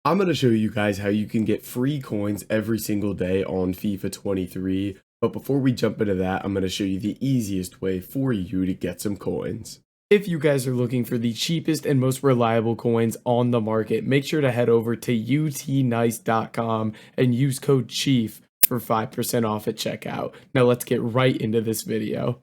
I'm going to show you guys how you can get free coins every single day on FIFA 23. But before we jump into that, I'm going to show you the easiest way for you to get some coins. If you guys are looking for the cheapest and most reliable coins on the market, make sure to head over to utnice.com and use code CHIEF for 5% off at checkout. Now let's get right into this video.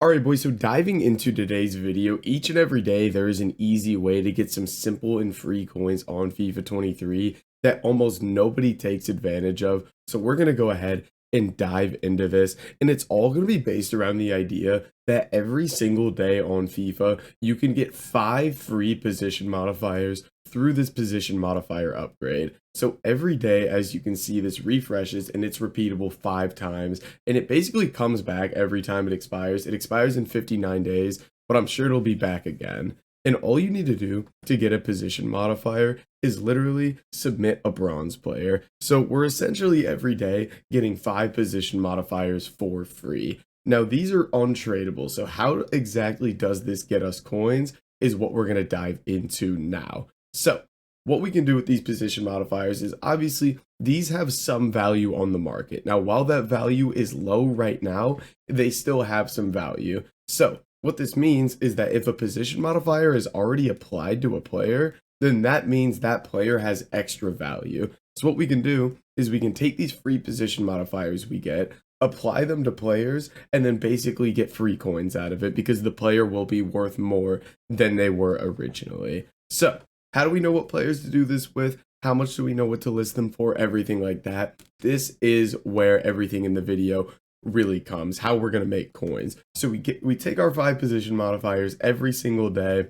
Alright boys, so diving into today's video, each and every day there is an easy way to get some simple and free coins on FIFA 23 that almost nobody takes advantage of. So we're going to go ahead and dive into this, and it's all going to be based around the idea that every single day on FIFA you can get 5 free position modifiers through this position modifier upgrade. So every day, as you can see, this refreshes and it's repeatable 5 times, and it basically comes back every time it expires. It expires in 59 days, but I'm sure it'll be back again. And all you need to do to get a position modifier is literally submit a bronze player. So we're essentially every day getting 5 position modifiers for free. Now these are untradeable, so how exactly does this get us coins is what we're going to dive into now. So what we can do with these position modifiers is obviously these have some value on the market. Now, while that value is low right now, they still have some value. So what this means is that if a position modifier is already applied to a player, then that means that player has extra value. So what we can do is we can take these free position modifiers we get, apply them to players, and then basically get free coins out of it because the player will be worth more than they were originally. So how do we know what players to do this with? How much do we know what to list them for? Everything like that. This is where everything in the video really comes, how we're going to make coins. So we take our 5 position modifiers every single day.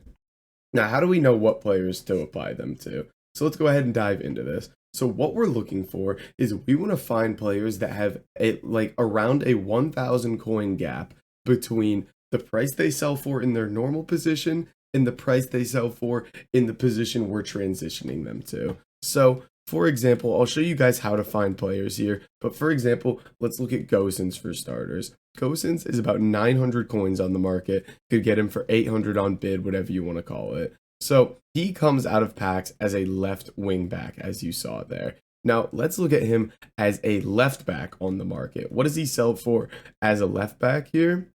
Now, how do we know what players to apply them to? So let's go ahead and dive into this. So what we're looking for is we want to find players that have around a 1,000 coin gap between the price they sell for in their normal position and the price they sell for in the position we're transitioning them to. So for example, I'll show you guys how to find players here, but for example, let's look at Gosens for starters. Gosens is about 900 coins on the market, could get him for 800 on bid, whatever you want to call it. So he comes out of packs as a left wing back, as you saw there. Now let's look at him as a left back on the market. What does he sell for as a left back here?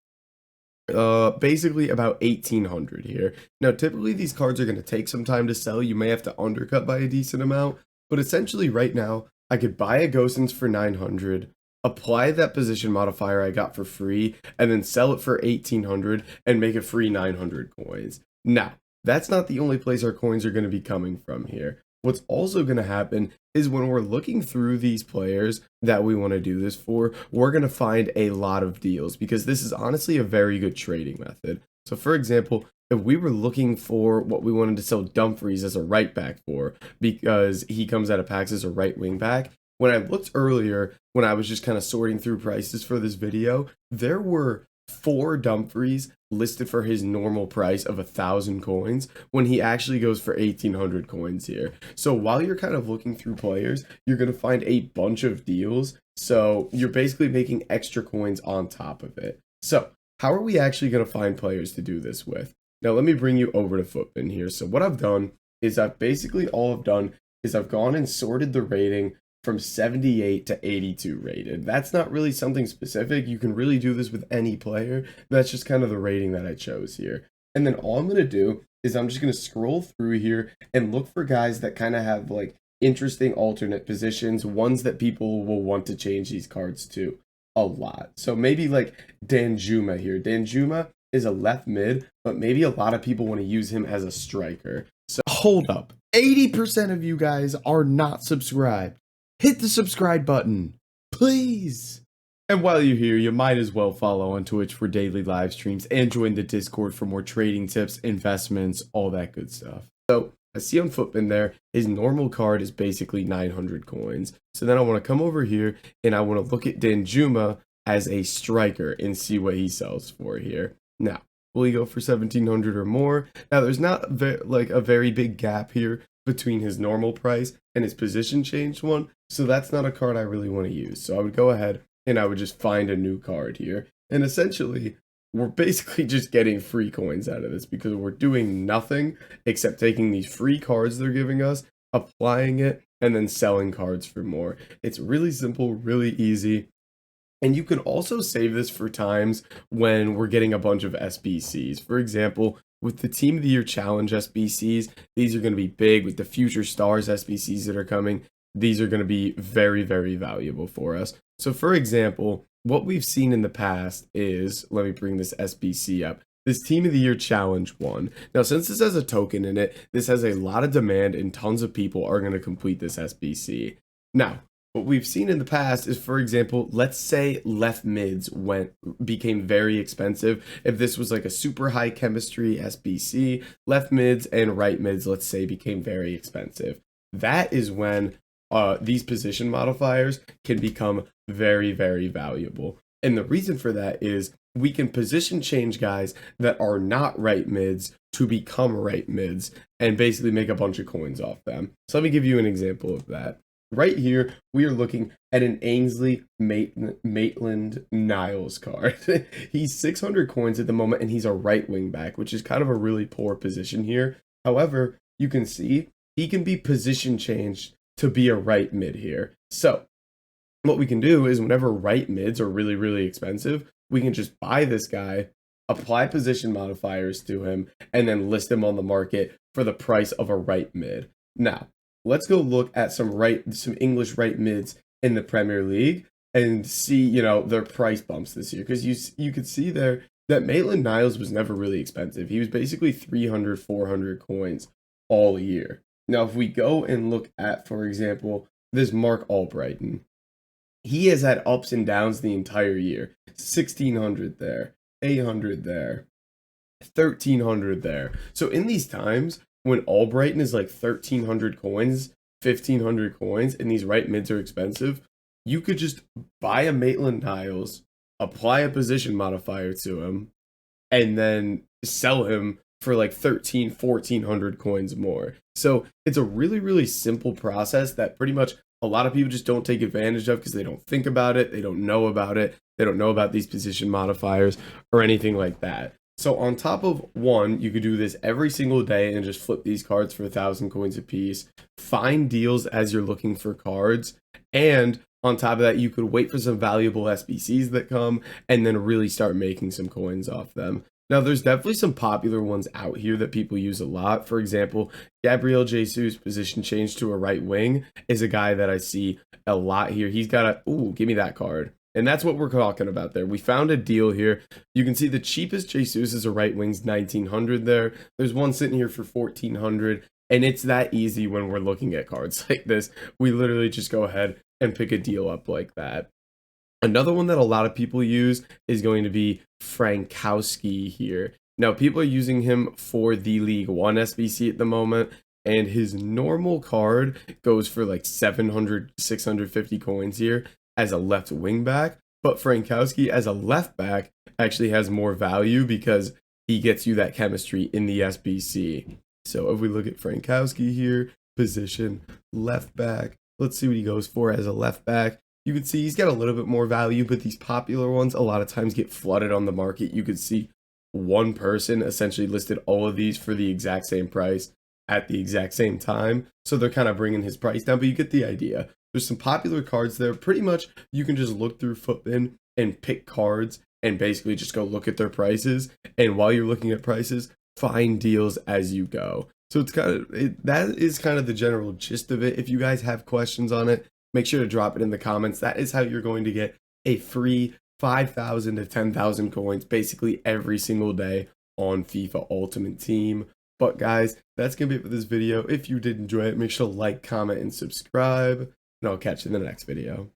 Basically about 1,800 here. Now typically these cards are going to take some time to sell. You may have to undercut by a decent amount, but essentially right now I could buy a Gosens for 900, apply that position modifier I got for free, and then sell it for 1,800 and make a free 900 coins. Now that's not the only place our coins are going to be coming from here. What's also going to happen is when we're looking through these players that we want to do this for, we're going to find a lot of deals because this is honestly a very good trading method. So for example, if we were looking for what we wanted to sell Dumfries as a right back for because he comes out of packs as a right wing back, when I looked earlier, when I was just kind of sorting through prices for this video, there were 4 Dumfries listed for his normal price of 1,000 coins when he actually goes for 1,800 coins here. So while you're kind of looking through players, you're going to find a bunch of deals. So you're basically making extra coins on top of it. So how are we actually going to find players to do this with? Now let me bring you over to Footbin here. So what I've done is I've gone and sorted the rating from 78 to 82 rated. That's not really something specific. You can really do this with any player. That's just kind of the rating that I chose here. And then all I'm going to do is I'm just going to scroll through here and look for guys that kind of have like interesting alternate positions, ones that people will want to change these cards to a lot. So maybe like Danjuma here. Danjuma is a left mid, but maybe a lot of people want to use him as a striker. So hold up. 80% of you guys are not subscribed. Hit the subscribe button, please. And while you're here, you might as well follow on Twitch for daily live streams and join the Discord for more trading tips, investments, all that good stuff. So I see on Footbin there, his normal card is basically 900 coins. So then I want to come over here and I want to look at Danjuma as a striker and see what he sells for here. Now, will he go for 1,700 or more? Now, there's not a very big gap here between his normal price and his position changed one. So that's not a card I really want to use. So I would go ahead and I would just find a new card here. And essentially, we're basically just getting free coins out of this because we're doing nothing except taking these free cards they're giving us applying it, and then selling cards for more. It's really simple, really easy. And you can also save this for times when we're getting a bunch of SBCs. For example, with the Team of the Year Challenge SBCs, these are going to be big. With the Future Stars SBCs that are coming, these are going to be very, very valuable for us. So for example, what we've seen in the past is, let me bring this SBC up. This Team of the Year Challenge one. Now, since this has a token in it, this has a lot of demand and tons of people are going to complete this SBC. Now, what we've seen in the past is, for example, let's say left mids became very expensive. If this was like a super high chemistry SBC, left mids and right mids, let's say, became very expensive. That is when these position modifiers can become very, very valuable. And the reason for that is we can position change guys that are not right mids to become right mids and basically make a bunch of coins off them. So let me give you an example of that. Right here, we are looking at an Ainsley Maitland-Niles card. He's 600 coins at the moment, and he's a right wing back, which is kind of a really poor position here. However, you can see he can be position changed to be a right mid here. So what we can do is whenever right mids are really, really expensive, we can just buy this guy, apply position modifiers to him, and then list him on the market for the price of a right mid. Now, let's go look at some English right mids in the Premier League and see, you know, their price bumps this year. Because you could see there that Maitland-Niles was never really expensive. He was basically 300, 400 coins all year. Now, if we go and look at, for example, this Mark Albrighton, he has had ups and downs the entire year. 1,600 there, 800 there, 1,300 there. So in these times, when Albrighton is like 1,300 coins, 1,500 coins, and these right mids are expensive, you could just buy a Maitland-Niles, apply a position modifier to him, and then sell him for like 1,400 coins more. So it's a really, really simple process that pretty much a lot of people just don't take advantage of because they don't think about it, they don't know about it, they don't know about these position modifiers or anything like that. So on top of one, you could do this every single day and just flip these cards for 1,000 coins a piece, find deals as you're looking for cards, and on top of that, you could wait for some valuable SBCs that come and then really start making some coins off them. Now, there's definitely some popular ones out here that people use a lot. For example, Gabriel Jesus, position change to a right wing, is a guy that I see a lot here. He's got a, ooh, give me that card. And that's what we're talking about there. We found a deal here. You can see the cheapest Jesus is a right wing's 1,900 there. There's one sitting here for 1,400. And it's that easy when we're looking at cards like this. We literally just go ahead and pick a deal up like that. Another one that a lot of people use is going to be Frankowski here. Now, people are using him for the League One SBC at the moment, and his normal card goes for like 700, 650 coins here as a left wing back, but Frankowski as a left back actually has more value because he gets you that chemistry in the SBC. So if we look at Frankowski here, position, left back, let's see what he goes for as a left back. You can see he's got a little bit more value, but these popular ones a lot of times get flooded on the market. You could see one person essentially listed all of these for the exact same price at the exact same time. So they're kind of bringing his price down, but you get the idea. There's some popular cards there. Pretty much you can just look through Footbin and pick cards and basically just go look at their prices. And while you're looking at prices, find deals as you go. So it's that is kind of the general gist of it. If you guys have questions on it, make sure to drop it in the comments. That is how you're going to get a free 5,000 to 10,000 coins basically every single day on FIFA Ultimate Team. But guys, that's going to be it for this video. If you did enjoy it, make sure to like, comment, and subscribe. And I'll catch you in the next video.